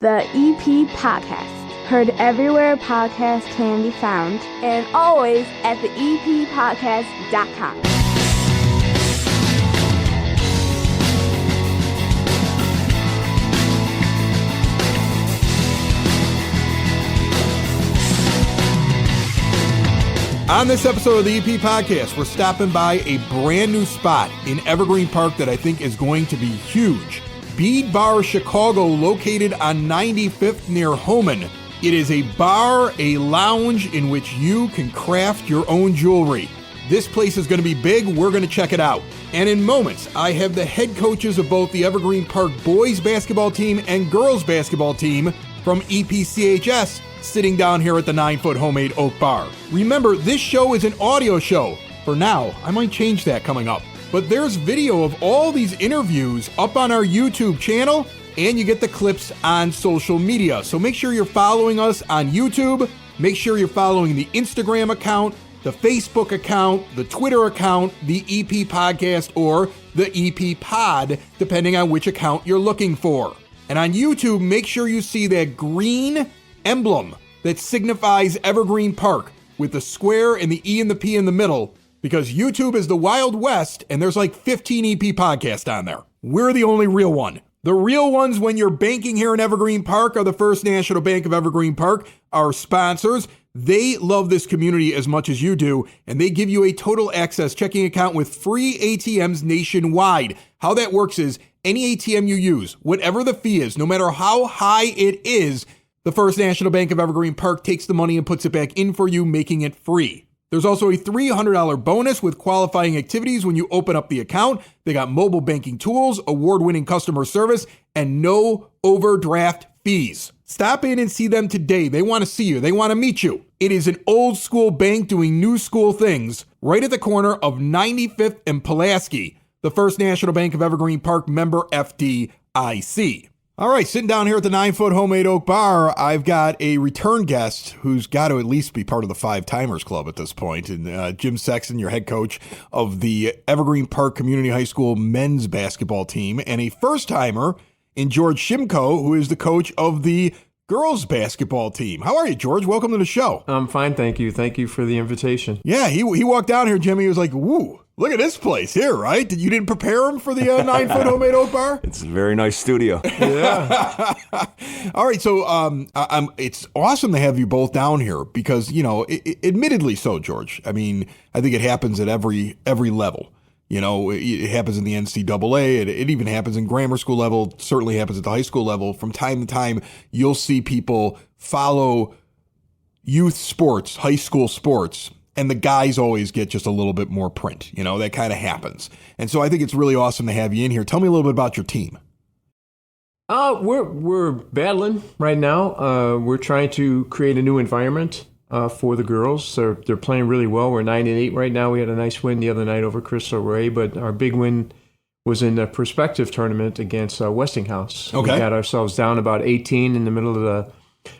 The EP Podcast. Heard everywhere podcasts can be found, and always at theeppodcast.com. On this episode of the EP Podcast, we're stopping by a brand new spot in Evergreen Park that I think is going to be huge. Bead Bar Chicago, located on 95th near Homan. It is a bar, a lounge in which you can craft your own jewelry. This place is going to be big. We're going to check it out. And in moments, I have the head coaches of both the Evergreen Park boys basketball team and girls basketball team from EPCHS sitting down here at the 9-foot homemade oak bar. Remember, this show is an audio show. For now, I might change that coming up. But there's video of all these interviews up on our YouTube channel, and you get the clips on social media. So make sure you're following us on YouTube. Make sure you're following the Instagram account, the Facebook account, the Twitter account, the EP Podcast, or the EP Pod, depending on which account you're looking for. And on YouTube, make sure you see that green emblem that signifies Evergreen Park with the square and the E and the P in the middle, because YouTube is the Wild West and there's like 15 EP podcasts on there. We're the only real one. The real ones when you're banking here in Evergreen Park are the First National Bank of Evergreen Park, our sponsors. They love this community as much as you do, and they give you a total access checking account with free ATMs nationwide. How that works is any ATM you use, whatever the fee is, no matter how high it is, the First National Bank of Evergreen Park takes the money and puts it back in for you, making it free. There's also a $300 bonus with qualifying activities when you open up the account. They got mobile banking tools, award-winning customer service, and no overdraft fees. Stop in and see them today. They want to see you. They want to meet you. It is an old school bank doing new school things right at the corner of 95th and Pulaski. The First National Bank of Evergreen Park, member FDIC. All right, sitting down here at the 9-foot homemade oak bar, I've got a return guest who's got to at least be part of the Five Timers Club at this point. And Jim Sexton, your head coach of the Evergreen Park Community High School men's basketball team, and a first-timer in George Shimko, who is the coach of the girls basketball team. How are you, George? Welcome to the show. I'm fine, thank you. Thank you for the invitation. Yeah, he walked down here, Jimmy. He was like, woo. Look at this place here, right? You didn't prepare him for the 9-foot homemade oak bar? It's a very nice studio. Yeah. All right, so it's awesome to have you both down here because, you know, admittedly so, George. I mean, I think it happens at every level. You know, it happens in the NCAA. It even happens in grammar school level. It certainly happens at the high school level. From time to time, you'll see people follow youth sports, high school sports, and the guys always get just a little bit more print. You know, that kind of happens. And so I think it's really awesome to have you in here. Tell me a little bit about your team. We're battling right now. We're trying to create a new environment for the girls. They're playing really well. We're 9-8 right now. We had a nice win the other night over Crystal Ray, but our big win was in the Perspective tournament against Westinghouse. Okay. We got ourselves down about 18 in the middle of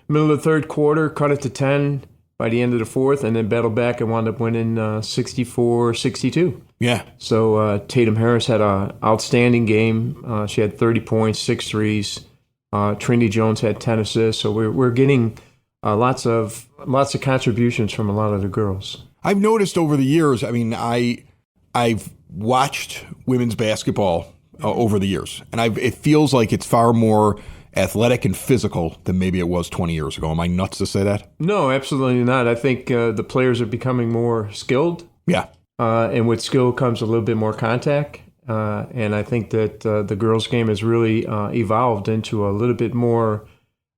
the third quarter, cut it to 10 by the end of the fourth, and then battled back and wound up winning 64-62. Yeah. So Tatum Harris had an outstanding game. She had 30 points, 6 threes. Trinity Jones had 10 assists. So we're getting lots of contributions from a lot of the girls. I've noticed over the years, I mean, I've watched women's basketball over the years, and it feels like it's far more athletic and physical than maybe it was 20 years ago. Am I nuts to say that? No, absolutely not. I think the players are becoming more skilled. Yeah. And with skill comes a little bit more contact. And I think that the girls' game has really evolved into a little bit more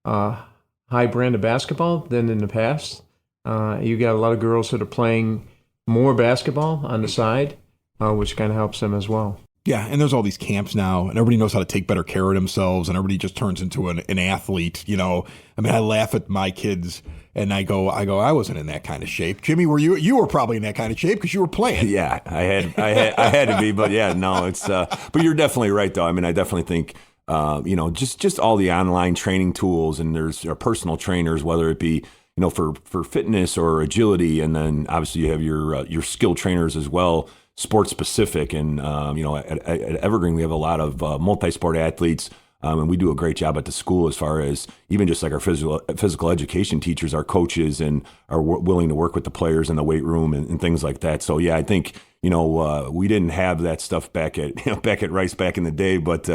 high brand of basketball than in the past. You got a lot of girls that are playing more basketball on the side, which kind of helps them as well. Yeah, and there's all these camps now, and everybody knows how to take better care of themselves, and everybody just turns into an athlete, you know. I mean, I laugh at my kids, and I go, I wasn't in that kind of shape. Jimmy, were you? You were probably in that kind of shape because you were playing. Yeah, I had to be, but yeah, no, it's. But you're definitely right, though. I mean, I definitely think, you know, just all the online training tools, and there's personal trainers, whether it be, you know, for fitness or agility, and then obviously you have your skill trainers as well. Sport specific, and you know, at Evergreen we have a lot of multi-sport athletes And we do a great job at the school as far as even just like our physical education teachers, our coaches, and are willing to work with the players in the weight room and things like that. So yeah, I think we didn't have that stuff back at Rice back in the day, but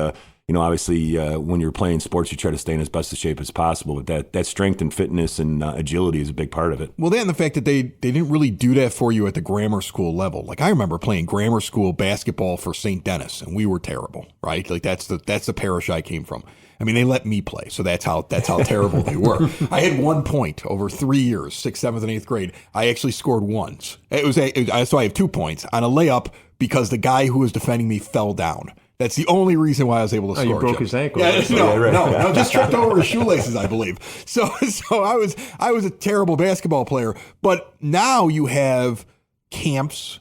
obviously when you're playing sports, you try to stay in as best a shape as possible. But that strength and fitness and agility is a big part of it. Well, then the fact that they didn't really do that for you at the grammar school level. Like I remember playing grammar school basketball for St. Denis, and we were terrible, right? Like that's the parish I came from. I mean, they let me play, so that's how terrible they were. I had 1 point over 3 years, 6th, 7th, and 8th grade. I actually scored once. So I have 2 points on a layup because the guy who was defending me fell down. That's the only reason why I was able to score. You broke his ankle. Yeah, no, just tripped over his shoelaces, I believe. So I was a terrible basketball player. But now you have camps.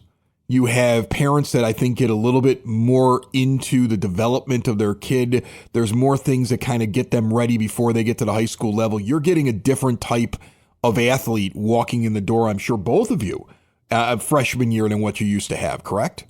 You have parents that I think get a little bit more into the development of their kid. There's more things that kind of get them ready before they get to the high school level. You're getting a different type of athlete walking in the door, I'm sure both of you, freshman year than what you used to have, correct?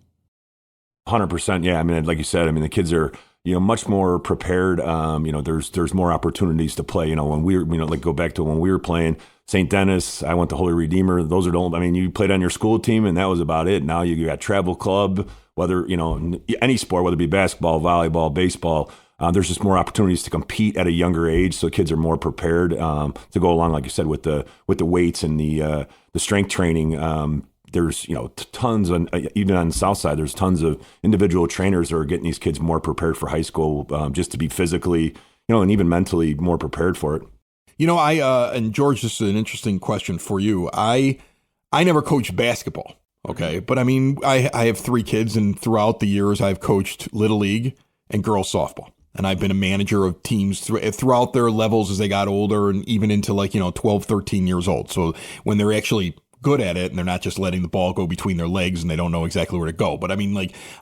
100%. Yeah. I mean, like you said, the kids are, much more prepared. There's more opportunities to play, when we were, like go back to when we were playing St. Denis, I went to Holy Redeemer. Those are you played on your school team and that was about it. Now you got travel club, whether, any sport, whether it be basketball, volleyball, baseball, there's just more opportunities to compete at a younger age. So kids are more prepared, to go along, like you said, with the weights and the strength training. There's, tons even on the South Side, there's tons of individual trainers that are getting these kids more prepared for high school, just to be physically, and even mentally more prepared for it. And George, this is an interesting question for you. I never coached basketball. Okay. But I have 3 kids, and throughout the years I've coached Little League and girls softball. And I've been a manager of teams throughout their levels as they got older and even into 12, 13 years old. So when they're actually good at it and they're not just letting the ball go between their legs and they don't know exactly where to go. But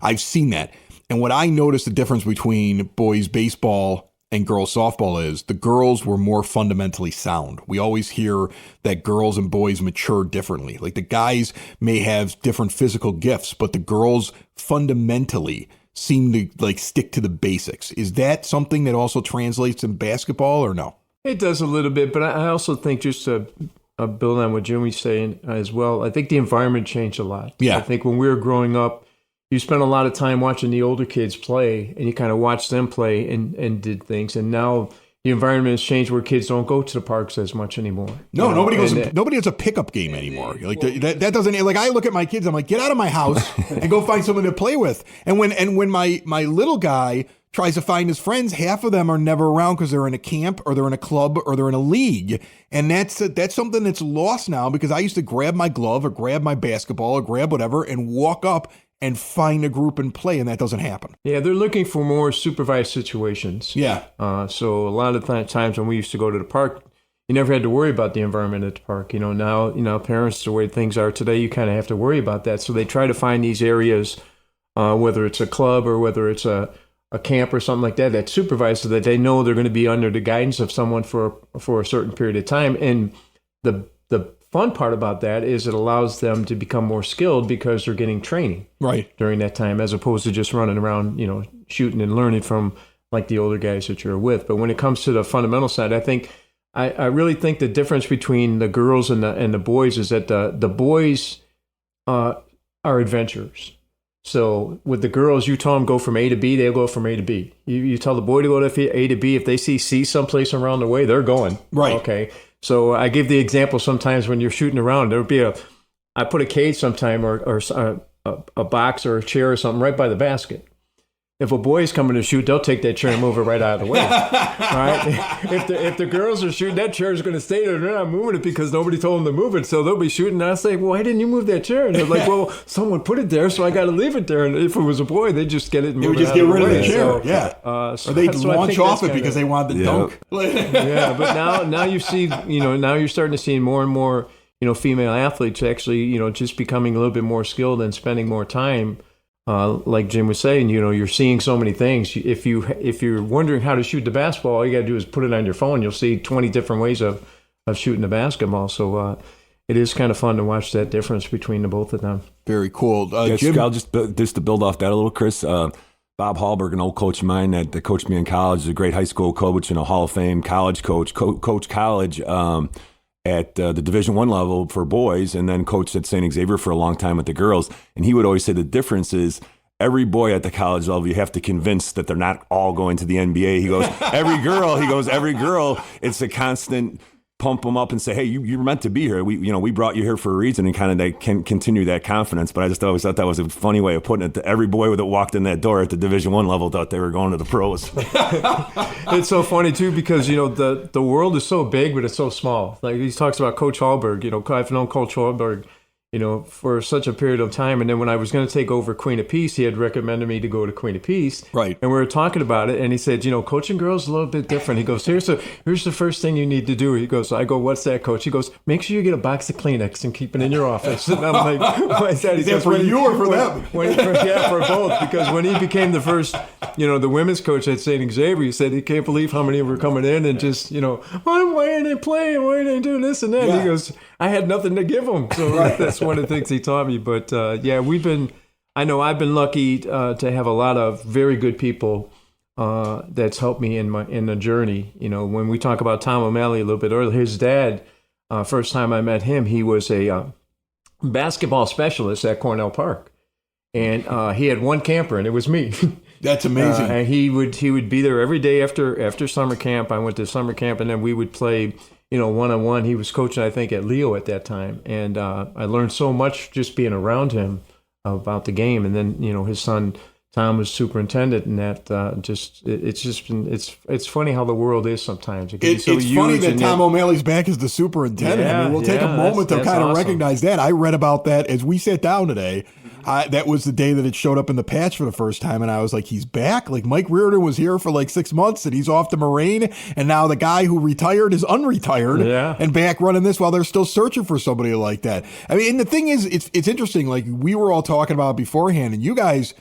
I've seen that. And what I noticed the difference between boys baseball and girls softball is the girls were more fundamentally sound. We always hear that girls and boys mature differently. Like the guys may have different physical gifts, but the girls fundamentally seem to stick to the basics. Is that something that also translates in basketball or no? It does a little bit, but I also think just to build on what Jim was saying as well, I think the environment changed a lot. Yeah. I think when we were growing up, you spent a lot of time watching the older kids play, and you kind of watched them play and did things. And now the environment has changed where kids don't go to the parks as much anymore. No, nobody goes. Nobody has a pickup game anymore. That doesn't. I look at my kids. I'm like, get out of my house and go find someone to play with. And when my little guy tries to find his friends, half of them are never around because they're in a camp or they're in a club or they're in a league. And that's something that's lost now, because I used to grab my glove or grab my basketball or grab whatever and walk up and find a group and play, and that doesn't happen. Yeah, they're looking for more supervised situations. Yeah. So a lot of times when we used to go to the park, you never had to worry about the environment at the park. Now, parents, the way things are today, you kind of have to worry about that. So they try to find these areas, whether it's a club or whether it's a camp or something like that, that's supervised, so that they know they're going to be under the guidance of someone for a certain period of time. And the fun part about that is it allows them to become more skilled because they're getting training during that time, as opposed to just running around, shooting and learning from like the older guys that you're with. But when it comes to the fundamental side, I really think the difference between the girls and the boys is that the boys are adventurers. So with the girls, you tell them go from A to B, they'll go from A to B. You tell the boy to go to A to B. If they see C someplace around the way, they're going. Right. Okay. So I give the example sometimes when you're shooting around, there'll be I put a cage sometime or a box or a chair or something right by the basket. If a boy is coming to shoot, they'll take that chair and move it right out of the way. All right? If the girls are shooting, that chair is going to stay there. They're not moving it because nobody told them to move it. So they'll be shooting. And I say, well, why didn't you move that chair? And they're like, well, someone put it there, so I got to leave it there. And if it was a boy, they'd just get it and move it out of the way. They would just get rid of the chair. So, or they'd launch off it because they wanted the dunk. Yeah, but now you see, now you're starting to see more and more, female athletes actually, just becoming a little bit more skilled and spending more time. Like Jim was saying, you're seeing so many things. If you're wondering how to shoot the basketball, all you got to do is put it on your phone. You'll see 20 different ways of shooting the basketball. So it is kind of fun to watch that difference between the both of them. Very cool. Jim? Just to build off that a little, Chris, Bob Hallberg, an old coach of mine that coached me in college, is a great high school coach and a Hall of Fame college coach, coach college at the Division I level for boys, and then coached at St. Xavier for a long time with the girls. And he would always say the difference is every boy at the college level, you have to convince that they're not all going to the NBA. He goes, every girl, it's a constant pump them up and say, hey, you're meant to be here. We brought you here for a reason, and kind of can continue that confidence. But I just always thought that was a funny way of putting it. That every boy that walked in that door at the Division I level thought they were going to the pros. It's so funny too, because the world is so big, but it's so small. Like he talks about Coach Hallberg. I've known Coach Hallberg, for such a period of time. And then when I was going to take over Queen of Peace, he had recommended me to go to Queen of Peace. Right. And we were talking about it, and he said, coaching girls is a little bit different. He goes, here's the first thing you need to do. He goes, I go, what's that, Coach? He goes, make sure you get a box of Kleenex and keep it in your office. And I'm like, why is that? He says, for you or for them? For both. Because when he became the first, the women's coach at St. Xavier, he said he can't believe how many were coming in and just, why aren't they playing? Why aren't they doing this and that? Yeah. He goes, I had nothing to give them. So that's one of the things he taught me. But I've been lucky to have a lot of very good people that's helped me in the journey. When we talk about Tom O'Malley a little bit earlier, his dad, first time I met him, he was a basketball specialist at Cornell Park. And he had one camper, and it was me. That's amazing. And he would be there every day after summer camp. I went to summer camp, and then we would play one-on-one. He was coaching, I think, at Leo at that time. And I learned so much just being around him about the game. And then, his son, Tom, was superintendent, and that it's funny how the world is sometimes. It's funny that Tom O'Malley's back as the superintendent. Yeah, we'll take a moment to kind of awesome. recognize that. I read about that as we sat down today. That was the day that it showed up in the patch for the first time, and I was like, he's back? Like, Mike Reardon was here for like 6 months, and he's off to Moraine, and now the guy who retired is unretired and back running this while they're still searching for somebody like that. I mean, and the thing is, it's interesting. Like, we were all talking about beforehand, and you guys,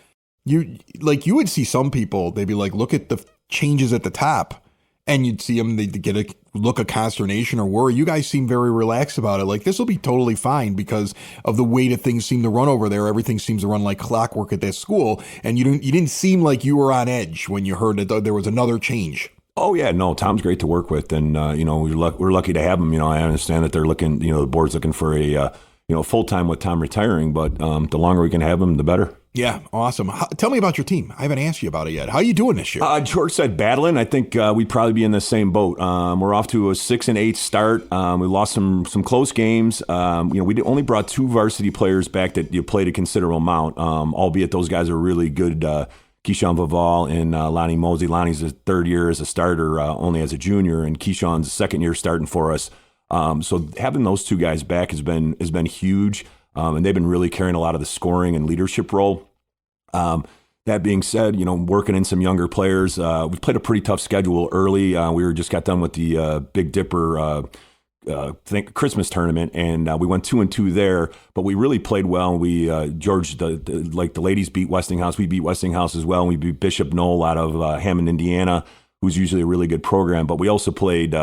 you would see some people, they'd be like, look at the changes at the top, and you'd see them, they'd get a look of consternation or worry. You guys seem very relaxed about it. Like, this will be totally fine because of the way that things seem to run over there. Everything seems to run like clockwork at that school. And you didn't seem like you were on edge when you heard that there was another change. Oh, yeah. No, Tom's great to work with. And, we're lucky to have him. I understand that they're looking, the board's looking for a, full-time with Tom retiring. But the longer we can have him, the better. Yeah, awesome. Tell me about your team. I haven't asked you about it yet. How are you doing this year? George said battling. I think we'd probably be in the same boat. We're off to a 6-8 start. We lost some close games. We only brought 2 varsity players back that you played a considerable amount, albeit those guys are really good. Keyshawn Vival and Lonnie Mosey. Lonnie's his 3rd year as a starter, only as a junior, and Keyshawn's 2nd year starting for us. So having those 2 guys back has been huge. And they've been really carrying a lot of the scoring and leadership role. That being said, working in some younger players, we've played a pretty tough schedule early. We just got done with the Big Dipper Christmas tournament, and we went 2-2 there. But we really played well. We George, the ladies beat Westinghouse. We beat Westinghouse as well. And we beat Bishop Knoll out of Hammond, Indiana, who's usually a really good program. But we also played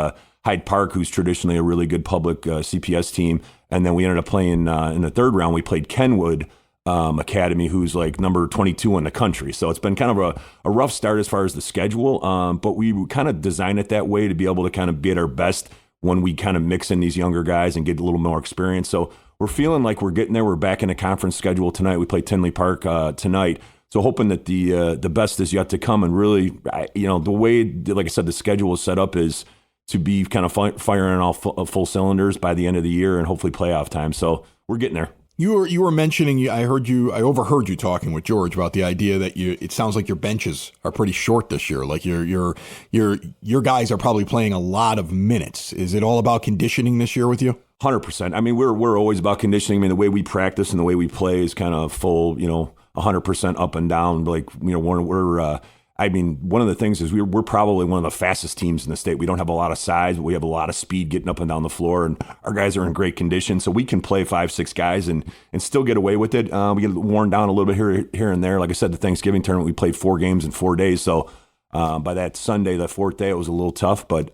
Hyde Park, who's traditionally a really good public CPS team. And then we ended up playing in the 3rd round, we played Kenwood Academy, who's like number 22 in the country. So it's been kind of a rough start as far as the schedule. But we kind of designed it that way to be able to kind of be at our best when we kind of mix in these younger guys and get a little more experience. So we're feeling like we're getting there. We're back in the conference schedule tonight. We play Tinley Park tonight. So hoping that the best is yet to come. And really, the way, like I said, the schedule is set up is to be kind of firing on all full cylinders by the end of the year and hopefully playoff time. So we're getting there. You were mentioning, I overheard you talking with George about the idea that it sounds like your benches are pretty short this year. Like your guys are probably playing a lot of minutes. Is it all about conditioning this year with you? 100%. I mean, we're always about conditioning. I mean, the way we practice and the way we play is kind of full, 100% up and down. Like, one of the things is we're probably one of the fastest teams in the state. We don't have a lot of size, but we have a lot of speed getting up and down the floor, and our guys are in great condition. So we can play 5-6 guys and still get away with it. We get worn down a little bit here and there. Like I said, the Thanksgiving tournament, we played 4 games in 4 days. So by that Sunday, the 4th day, it was a little tough. But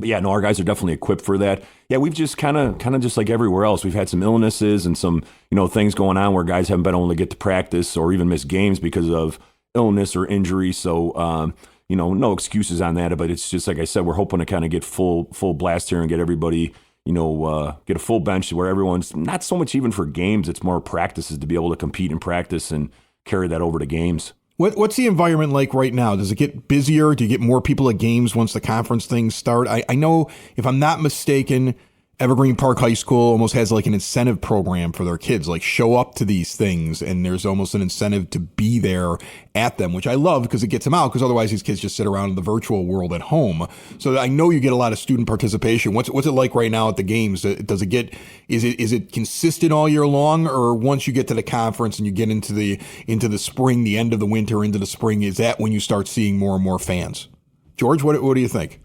yeah, no, our guys are definitely equipped for that. Yeah, we've just kind of just like everywhere else. We've had some illnesses and some things going on where guys haven't been able to get to practice or even miss games because of illness or injury. So, no excuses on that. But it's just like I said, we're hoping to kind of get full blast here and get everybody, get a full bench where everyone's not so much even for games. It's more practices to be able to compete in practice and carry that over to games. What's the environment like right now? Does it get busier? Do you get more people at games once the conference things start? I know, if I'm not mistaken, Evergreen Park High School almost has like an incentive program for their kids, like show up to these things, and there's almost an incentive to be there at them, which I love because it gets them out, because otherwise these kids just sit around in the virtual world at home. So I know you get a lot of student participation. What's it like right now at the games? Does it get, is it consistent all year long, or once you get to the conference and you get into the spring, the end of the winter into the spring, is that when you start seeing more and more fans? George, what do you think?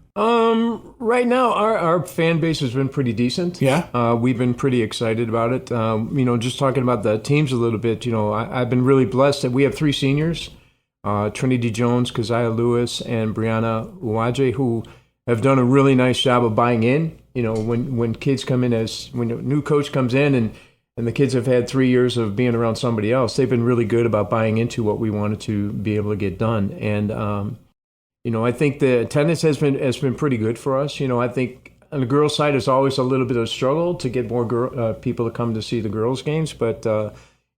Right now, our fan base has been pretty decent. Yeah. We've been pretty excited about it. Just talking about the teams a little bit, I've been really blessed that we have 3 seniors, Trinity Jones, Keziah Lewis, and Brianna Uwaje, who have done a really nice job of buying in. When kids come in, when a new coach comes in and the kids have had 3 years of being around somebody else, they've been really good about buying into what we wanted to be able to get done. And, I think the attendance has been pretty good for us. I think on the girls' side, it's always a little bit of a struggle to get more people to come to see the girls' games, but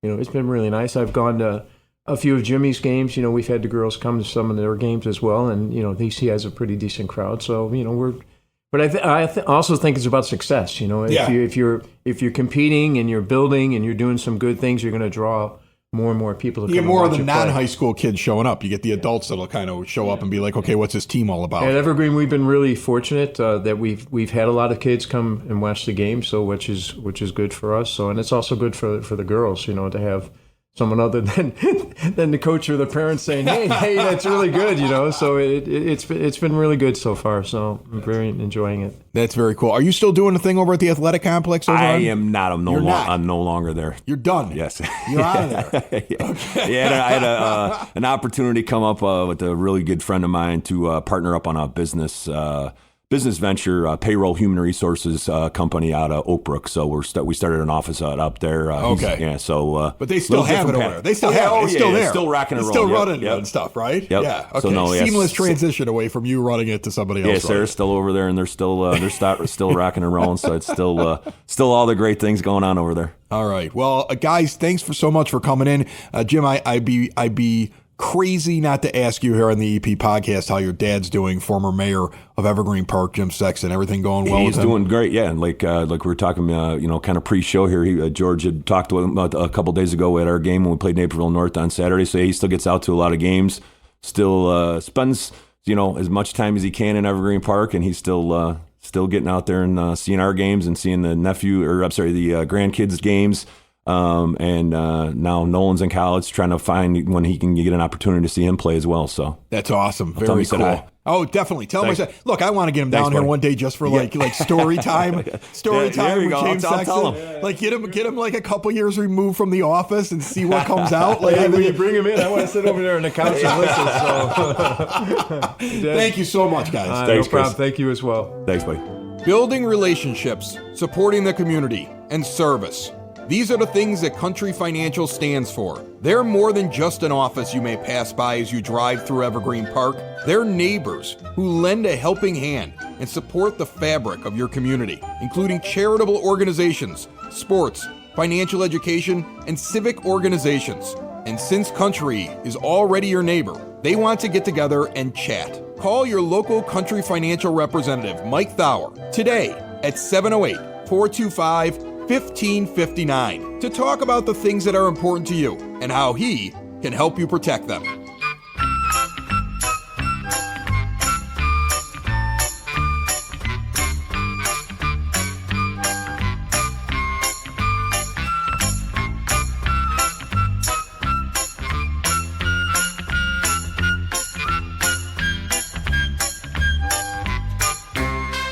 it's been really nice. I've gone to a few of Jimmy's games. We've had the girls come to some of their games as well, and he has a pretty decent crowd. So but I also think it's about success. If you're competing and you're building and you're doing some good things, you're going to draw more and more people to come. You get more of of the non-high school kids showing up. You get the adults that'll kind of show up and be like, okay, what's this team all about? At Evergreen, we've been really fortunate that we've had a lot of kids come and watch the game, so which is good for us. So, and it's also good for the girls, to have someone other than the coach or the parents saying, hey, that's really good, So it's been really good so far. So I'm very enjoying it. That's very cool. Are you still doing the thing over at the athletic complex? I am not. I'm no longer there. You're done. Yes. You're out of there. Yeah. Okay. I had an opportunity come up with a really good friend of mine to partner up on a business venture, payroll human resources company out of Oak Brook. So we started an office up there. Okay. Yeah. So, but they still have it over there. They still have it. It's still there. It's still rocking and rolling. It's still running and stuff, right? Yep. Yeah. Okay. So seamless transition away from you running it to somebody else. Yeah, Sarah's still over there, and they're still rocking and rolling. So it's still all the great things going on over there. All right. Well, guys, thanks so much for coming in, Jim. I'd be crazy not to ask you here on the EP podcast how your dad's doing, former mayor of Evergreen Park, Jim Sexton. Everything going well? He's doing great, yeah. And like we were talking, kind of pre-show here. George had talked to him a couple days ago at our game when we played Naperville North on Saturday. So he still gets out to a lot of games. Still spends as much time as he can in Evergreen Park, and he's still getting out there and seeing our games and seeing the grandkids' games. And now Nolan's in college, trying to find when he can get an opportunity to see him play as well. So that's awesome. Very cool. Oh, definitely. Tell him I said, look, I want to get him down here one day just for like story time. Story time with James Sexton. I'll tell him. Like get him like a couple years removed from the office and see what comes out. Like when you bring him in, I want to sit over there on the couch and listen. So thank you so much, guys. Thanks, no problem. Chris. Thank you as well. Thanks, buddy. Building relationships, supporting the community, and service. These are the things that Country Financial stands for. They're more than just an office you may pass by as you drive through Evergreen Park. They're neighbors who lend a helping hand and support the fabric of your community, including charitable organizations, sports, financial education, and civic organizations. And since Country is already your neighbor, they want to get together and chat. Call your local Country Financial representative, Mike Thauer, today at 708-425-1559 to talk about the things that are important to you and how he can help you protect them.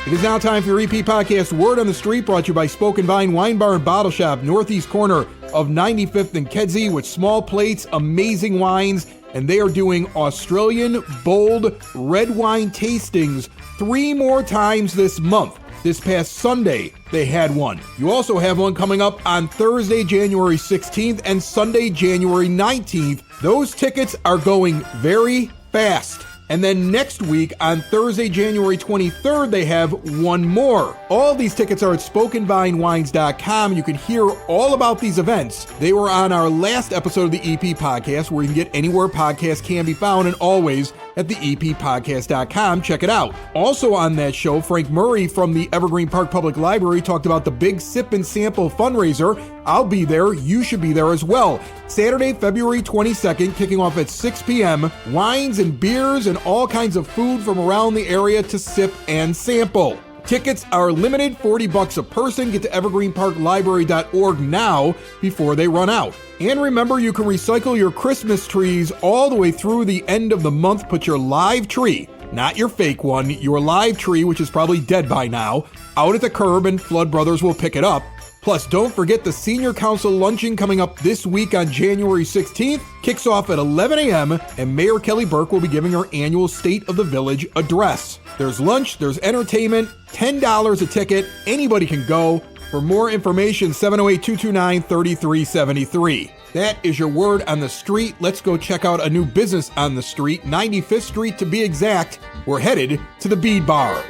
It is now time for your EP podcast, Word on the Street, brought to you by Spoken Vine Wine Bar and Bottle Shop, northeast corner of 95th and Kedzie, with small plates, amazing wines, and they are doing Australian bold red wine tastings 3 more times this month. This past Sunday, they had one. You also have one coming up on Thursday, January 16th and Sunday, January 19th. Those tickets are going very fast. And then next week, on Thursday, January 23rd, they have one more. All these tickets are at SpokenVineWines.com. You can hear all about these events. They were on our last episode of the EP Podcast, where you can get anywhere podcasts can be found, and always at the EPPodcast.com. Check it out. Also on that show, Frank Murray from the Evergreen Park Public Library talked about the Big Sip and Sample fundraiser. I'll be there. You should be there as well. Saturday, February 22nd, kicking off at 6 p.m. Wines and beers and all kinds of food from around the area to sip and sample. Tickets are limited, $40 a person. Get to evergreenparklibrary.org now before they run out. And remember, you can recycle your Christmas trees all the way through the end of the month. Put your live tree, not your fake one, your live tree, which is probably dead by now, out at the curb, and Flood Brothers will pick it up. Plus, don't forget the Senior Council luncheon coming up this week on January 16th. Kicks off at 11 a.m., and Mayor Kelly Burke will be giving her annual State of the Village address. There's lunch, there's entertainment, $10 a ticket. Anybody can go. For more information, 708-229-3373. That is your word on the street. Let's go check out a new business on the street, 95th Street to be exact. We're headed to the Bead Bar.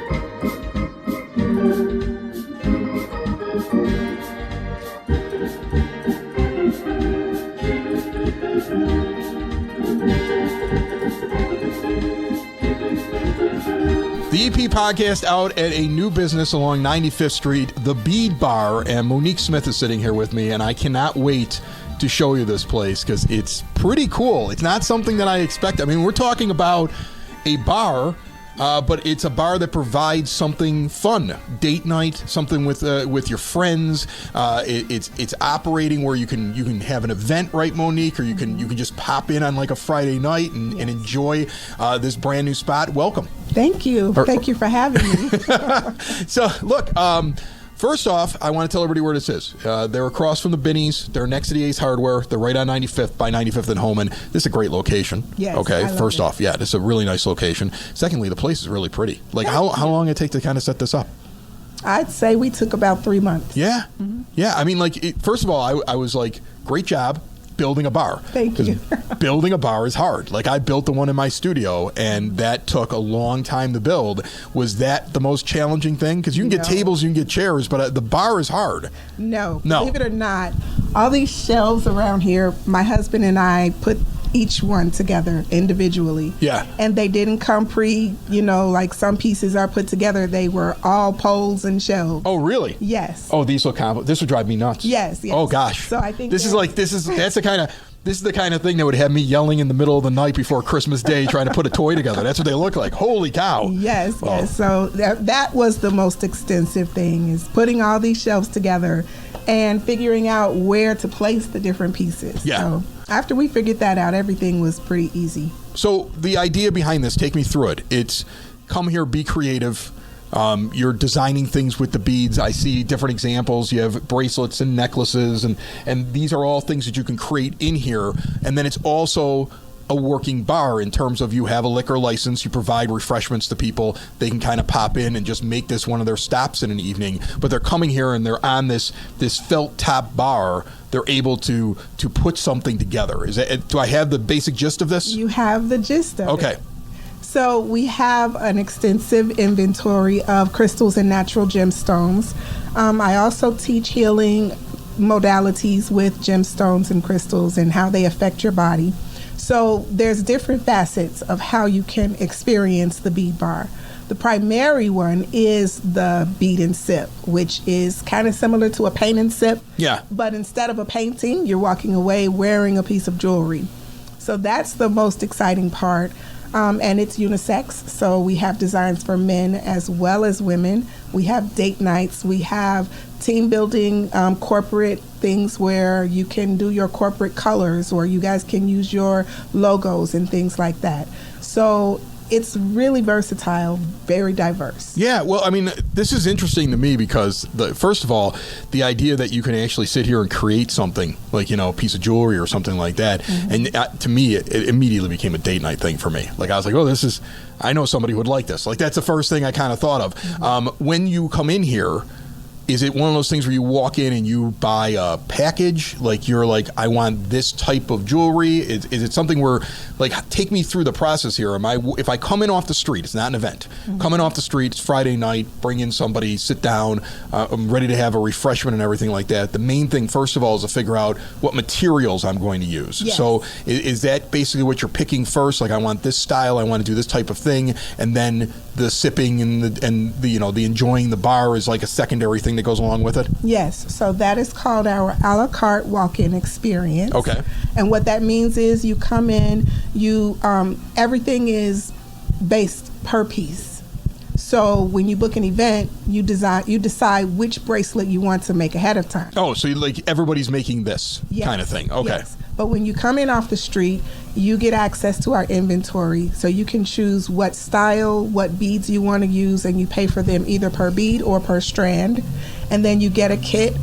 The EP Podcast out at a new business along 95th Street, the Bead Bar, and Monique Smith is sitting here with me, and I cannot wait to show you this place because it's pretty cool. It's not something that I expect. I mean, we're talking about a bar, but it's a bar that provides something fun, date night, something with your friends. It's operating where you can have an event, right, Monique, or you can just pop in on like a Friday night and enjoy this brand new spot. Welcome. Thank you. Thank you for having me. So look, first off, I want to tell everybody where this is. They're across from the Binnies. They're next to the Ace Hardware. They're right on 95th by 95th and Homan. This is a great location. Yes, okay. I love First it. off, yeah, this is a really nice location. Secondly, the place is really pretty. Like how long it take to kind of set this up? I'd say we took about 3 months. Yeah. Mm-hmm. Yeah. I mean, like, first of all, I was like, great job building a bar. Thank you. Building a bar is hard. Like, I built the one in my studio, and that took a long time to build. Was that the most challenging thing? Because you can get tables, you can get chairs, but the bar is hard. No. Believe it or not, all these shelves around here, my husband and I put each one together individually. Yeah. And they didn't come like some pieces are put together. They were all poles and shelves. Oh, really? Yes. Oh, these look complicated. This would drive me nuts. Yes. Oh, gosh. So I think this is the kind of thing that would have me yelling in the middle of the night before Christmas Day trying to put a toy together. That's what they look like. Holy cow. Yes, Oh. yes. So that was the most extensive thing, is putting all these shelves together and figuring out where to place the different pieces. Yeah. So after we figured that out, everything was pretty easy. So the idea behind this, take me through it. It's come here, be creative. You're designing things with the beads. I see different examples. You have bracelets and necklaces, and these are all things that you can create in here. And then it's also a working bar in terms of you have a liquor license, you provide refreshments to people. They can kind of pop in and just make this one of their stops in an evening. But they're coming here and they're on this felt top bar. They're able to put something together. Do I have the basic gist of this? You have the gist of it. Okay. So we have an extensive inventory of crystals and natural gemstones. I also teach healing modalities with gemstones and crystals and how they affect your body. So there's different facets of how you can experience the bead bar. The primary one is the bead and sip, which is kind of similar to a paint and sip. Yeah. But instead of a painting, you're walking away wearing a piece of jewelry. So that's the most exciting part. And it's unisex, so we have designs for men as well as women. We have date nights. We have team building, corporate things where you can do your corporate colors, or you guys can use your logos and things like that. So it's really versatile, very diverse. Yeah, well, I mean, this is interesting to me because, first of all, the idea that you can actually sit here and create something, like, you know, a piece of jewelry or something like that, and to me, it immediately became a date night thing for me. Like, I was like, oh, I know somebody who would like this. Like, that's the first thing I kind of thought of. When you come in here, is it one of those things where you walk in and you buy a package? Like, you're like, I want this type of jewelry. Is it something where, like, take me through the process here? If I come in off the street, it's not an event. Coming off the street, it's Friday night, bring in somebody, sit down, I'm ready to have a refreshment and everything like that. The main thing, first of all, is to figure out what materials I'm going to use. Yes. So is that basically what you're picking first? Like, I want this style, I want to do this type of thing, and then the sipping and the you know, the enjoying the bar is like a secondary thing that goes along with it? Yes, so that is called our a la carte walk-in experience. Okay. And what that means is you come in, you everything is based per piece. So when you book an event, you decide which bracelet you want to make ahead of time. Oh, so like everybody's making this kind of thing. Okay. Yes. But when you come in off the street, you get access to our inventory. So you can choose what style, what beads you want to use, and you pay for them either per bead or per strand. And then you get a kit,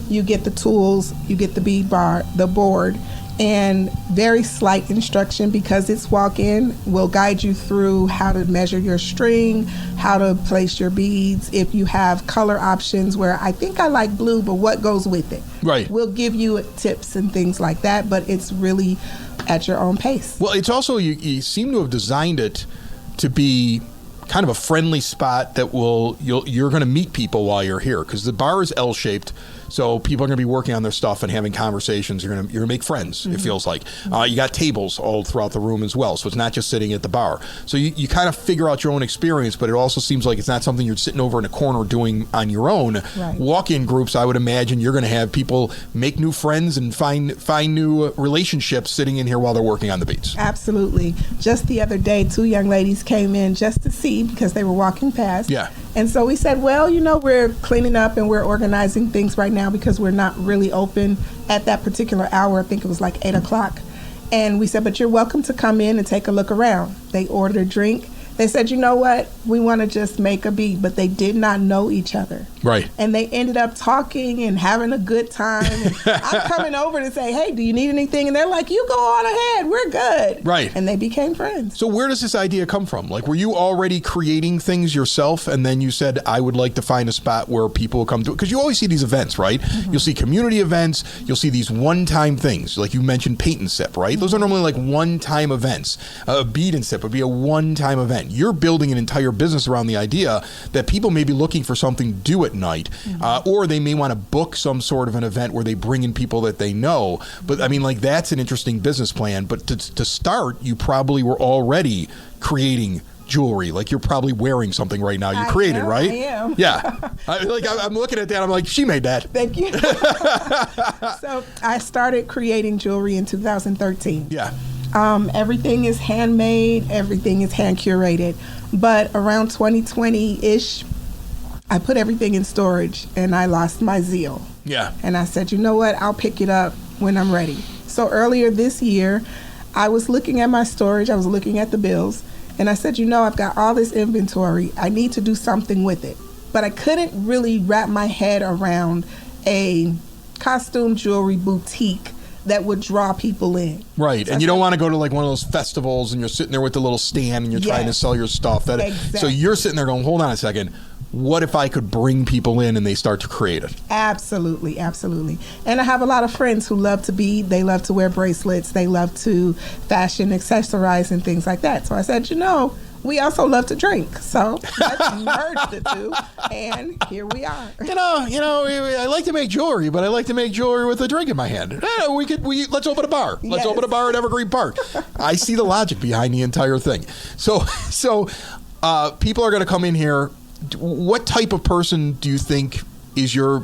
you get the tools, you get the bead bar, the board, and very slight instruction because it's walk-in. We'll guide you through how to measure your string, how to place your beads. If you have color options where I think I like blue, but what goes with it? Right. We'll give you tips and things like that, but it's really at your own pace. Well, it's also, you seem to have designed it to be kind of a friendly spot that you're going to meet people while you're here, because the bar is L-shaped. So people are going to be working on their stuff and having conversations. You're going to make friends, it feels like. You got tables all throughout the room as well, so it's not just sitting at the bar. So you kind of figure out your own experience, but it also seems like it's not something you're sitting over in a corner doing on your own. Right. Walk-in groups, I would imagine you're going to have people make new friends and find new relationships sitting in here while they're working on the beats. Absolutely. Just the other day, 2 young ladies came in just to see because they were walking past. Yeah. And so we said, well, you know, we're cleaning up and we're organizing things right now because we're not really open at that particular hour. I think it was like 8 o'clock. And we said, but you're welcome to come in and take a look around. They ordered a drink. They said, you know what, we want to just make a bead, but they did not know each other. Right. And they ended up talking and having a good time. And I'm coming over to say, hey, do you need anything? And they're like, you go on ahead, we're good. Right. And they became friends. So where does this idea come from? Like, were you already creating things yourself, and then you said, I would like to find a spot where people will come to it? Because you always see these events, right? You'll see community events. You'll see these one-time things. Like you mentioned paint and sip, right? Those are normally like one-time events. A bead and sip would be a one-time event. You're building an entire business around the idea that people may be looking for something to do at night, or they may want to book some sort of an event where they bring in people that they know. But I mean, like, that's an interesting business plan. But to start, you probably were already creating jewelry. Like, you're probably wearing something right now. You created, right? I am. Yeah. I'm looking at that. I'm like, she made that. Thank you. So I started creating jewelry in 2013. Yeah. Everything is handmade, everything is hand curated. But around 2020-ish, I put everything in storage and I lost my zeal. Yeah. And I said, you know what, I'll pick it up when I'm ready. So earlier this year, I was looking at my storage, I was looking at the bills, and I said, you know, I've got all this inventory, I need to do something with it. But I couldn't really wrap my head around a costume jewelry boutique that would draw people in. Right. So and you don't want to go to like one of those festivals and you're sitting there with the little stand and you're trying to sell your stuff. Exactly. So you're sitting there going, hold on a second. What if I could bring people in and they start to create it? Absolutely, absolutely. And I have a lot of friends who love to bead, they love to wear bracelets, they love to fashion, accessorize, and things like that. So I said, you know, we also love to drink, so let's merge the two, and here we are. You know, I like to make jewelry, but I like to make jewelry with a drink in my hand. Let's open a bar. Let's open a bar at Evergreen Park. I see the logic behind the entire thing. So people are going to come in here. What type of person do you think is your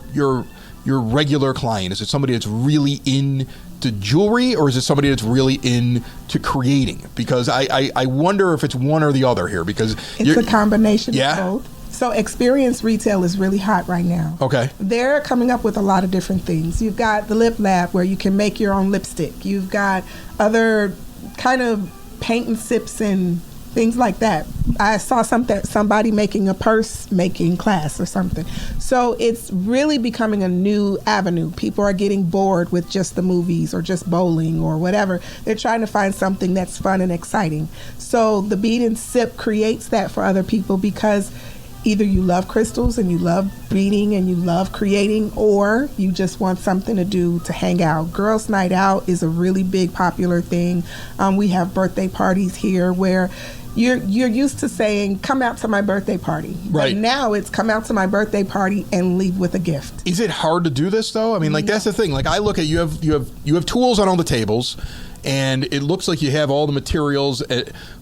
regular client? Is it somebody that's really into jewelry, or is it somebody that's really into creating? Because I wonder if it's one or the other here. Because it's a combination of both. So experience retail is really hot right now. Okay. They're coming up with a lot of different things. You've got the lip lab where you can make your own lipstick. You've got other kind of paint and sips and things like that. I saw somebody making a purse making class or something. So it's really becoming a new avenue. People are getting bored with just the movies or just bowling or whatever. They're trying to find something that's fun and exciting. So the Bead and Sip creates that for other people, because either you love crystals and you love beading and you love creating, or you just want something to do to hang out. Girls' Night Out is a really big popular thing. We have birthday parties here where you're used to saying, come out to my birthday party. Right. But now it's come out to my birthday party and leave with a gift. Is it hard to do this though? I mean, like, that's the thing. Like, I look at you have tools on all the tables, and it looks like you have all the materials,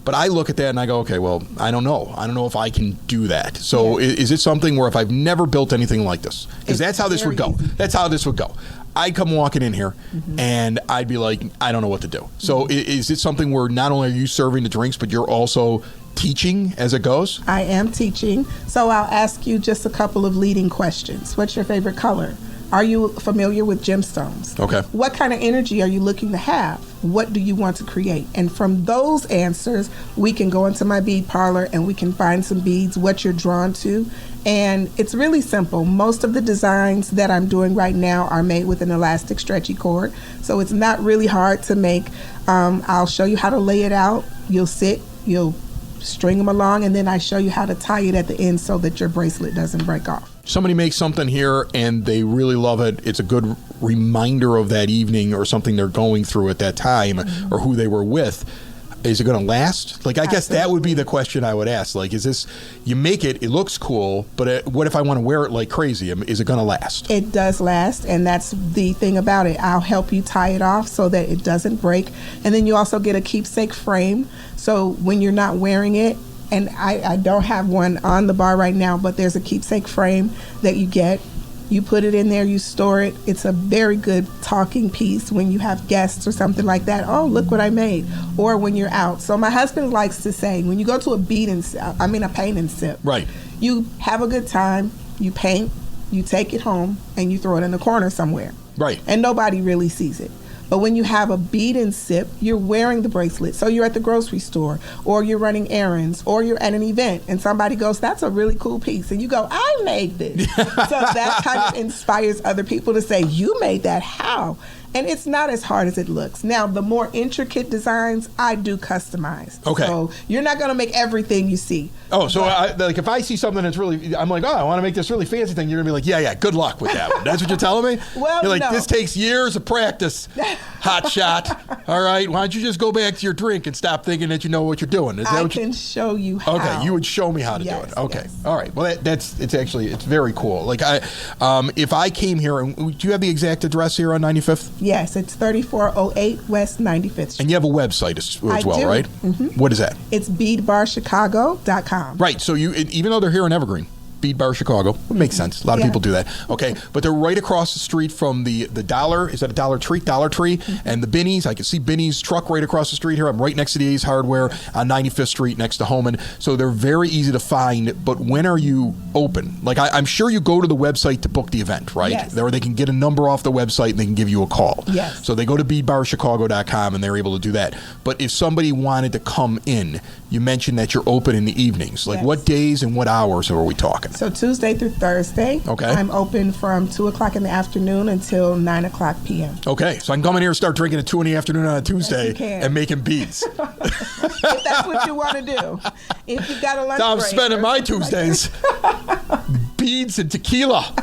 but I look at that and I go, okay, well, I don't know if I can do that. So is it something where if I've never built anything like this, because that's how this would go. Easy. That's how this would go. I'd come walking in here and I'd be like, I don't know what to do. So is it something where not only are you serving the drinks, but you're also teaching as it goes? I am teaching. So I'll ask you just a couple of leading questions. What's your favorite color? Are you familiar with gemstones? Okay. What kind of energy are you looking to have? What do you want to create? And from those answers, we can go into my bead parlor and we can find some beads, what you're drawn to. And it's really simple. Most of the designs that I'm doing right now are made with an elastic stretchy cord. So it's not really hard to make. I'll show you how to lay it out. You'll sit, you'll string them along, and then I show you how to tie it at the end so that your bracelet doesn't break off. Somebody makes something here and they really love it. It's a good reminder of that evening or something they're going through at that time or who they were with. Is it going to last? Like, I guess that would be the question I would ask. Like, is this, you make it, it looks cool, but what if I want to wear it like crazy? Is it going to last? It does last, and that's the thing about it. I'll help you tie it off so that it doesn't break. And then you also get a keepsake frame. So when you're not wearing it, and I don't have one on the bar right now, but there's a keepsake frame that you get. You put it in there, you store it. It's a very good talking piece when you have guests or something like that. Oh, look what I made. Or when you're out. So my husband likes to say, when you go to a paint and sip. Right. You have a good time, you paint, you take it home, and you throw it in the corner somewhere. Right. And nobody really sees it. But when you have a bead and sip, you're wearing the bracelet. So you're at the grocery store, or you're running errands, or you're at an event, and somebody goes, that's a really cool piece. And you go, I made this. So that kind of inspires other people to say, you made that, how? And it's not as hard as it looks. Now, the more intricate designs, I do customize. Okay. So you're not going to make everything you see. Oh, so like if I see something that's really, I'm like, oh, I want to make this really fancy thing. You're gonna be like, yeah, good luck with that one. That's what you're telling me? Well, you're like, no. This takes years of practice. Hot shot. All right, why don't you just go back to your drink and stop thinking that you know what you're doing? Is that I what can show you how. Okay, you would show me how to do it. Okay, yes. All right. Well, it's very cool. Like if I came here, and do you have the exact address here on 95th? Yes, it's 3408 West 95th Street. And you have a website as well, do. right? Mm-hmm. What is that? It's beadbarchicago.com. Right. So even though they're here in Evergreen, Bead Bar Chicago, it makes sense. A lot of people do that. Okay, but they're right across the street from the Dollar. Is that a Dollar Tree? Dollar Tree, and the Binny's. I can see Binny's truck right across the street here. I'm right next to the Ace Hardware on 95th Street, next to Homan. So they're very easy to find. But when are you open? Like I'm sure you go to the website to book the event, right? Yes. Or they can get a number off the website and they can give you a call. Yes. So they go to beadbarchicago.com and they're able to do that. But if somebody wanted to come in, you mentioned that you're open in the evenings. Like what days and what hours are we talking? So Tuesday through Thursday, Okay. I'm open from 2 o'clock in the afternoon until 9 o'clock p.m. Okay, so I can come in here and start drinking at 2 in the afternoon on a Tuesday you can. and making beads. If that's what you want to do. If you got a lunch So I'm break spending or my something like Tuesdays beads and tequila.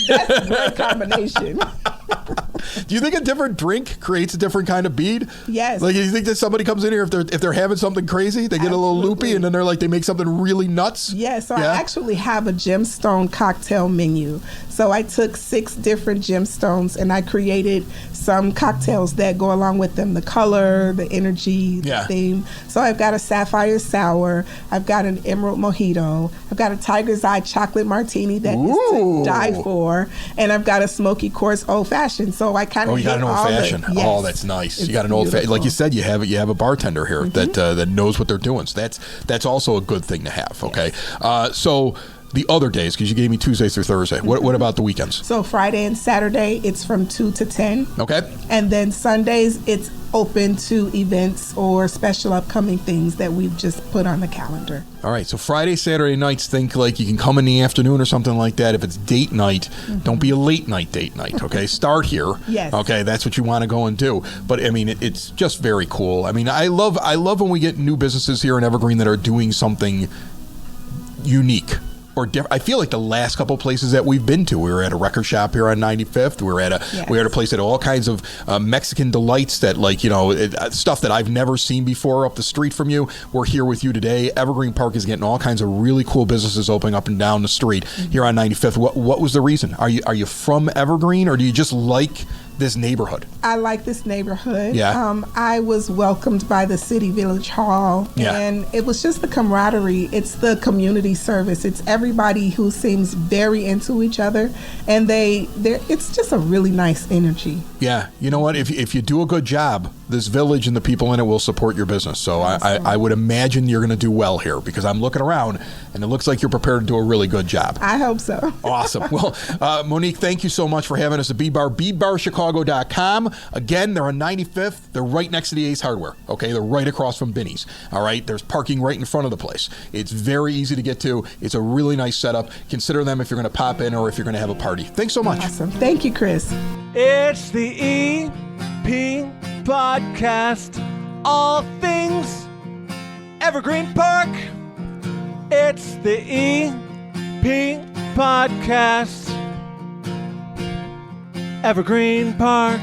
That's a great combination. Do you think a different drink creates a different kind of bead? Yes. Like, you think that somebody comes in here if they're having something crazy, they get a little loopy, and then they make something really nuts? Yes, so I actually have a gemstone cocktail menu. So I took 6 different gemstones and I created some cocktails that go along with them. The color, the energy, the theme. So I've got a sapphire sour, I've got an emerald mojito, I've got a tiger's eye chocolate martini that is to die for, and I've got a smoky quartz old fashioned. So I kind of you got an old fashioned. Oh, that's nice. It's you got an old fashioned. Like you said, you have a bartender here that knows what they're doing. So that's also a good thing to have. Okay, so the other days, because you gave me Tuesday through Thursday. What about the weekends? So Friday and Saturday, it's from 2 to 10. Okay. And then Sundays, it's open to events or special upcoming things that we've just put on the calendar. All right. So Friday, Saturday nights, think like you can come in the afternoon or something like that. If it's date night, don't be a late night date night. Okay. Start here. Yes. Okay. That's what you want to go and do. But I mean, it's just very cool. I mean, I love when we get new businesses here in Evergreen that are doing something unique or different. I feel like the last couple places that we've been to, we were at a record shop here on 95th. We were at a place that had all kinds of Mexican delights that, like, stuff that I've never seen before up the street from you. We're here with you today. Evergreen Park is getting all kinds of really cool businesses opening up and down the street here on 95th. What was the reason? Are you from Evergreen, or do you just like this neighborhood? I like this neighborhood. Yeah. I was welcomed by the City Village Hall, Yeah. and it was just the camaraderie. It's the community service. It's everybody who seems very into each other, and it's just a really nice energy. Yeah. You know what? If you do a good job, this village and the people in it will support your business. So I would imagine you're going to do well here, because I'm looking around and it looks like you're prepared to do a really good job. I hope so. Awesome. Well, Monique, thank you so much for having us at Bead Bar. BeadBarChicago.com. Again, they're on 95th. They're right next to the Ace Hardware. Okay, they're right across from Binny's. All right, there's parking right in front of the place. It's very easy to get to. It's a really nice setup. Consider them if you're going to pop in or if you're going to have a party. Thanks so much. Awesome. Thank you, Chris. It's the EP Podcast. All things Evergreen Park. It's the EP Podcast. Evergreen Park.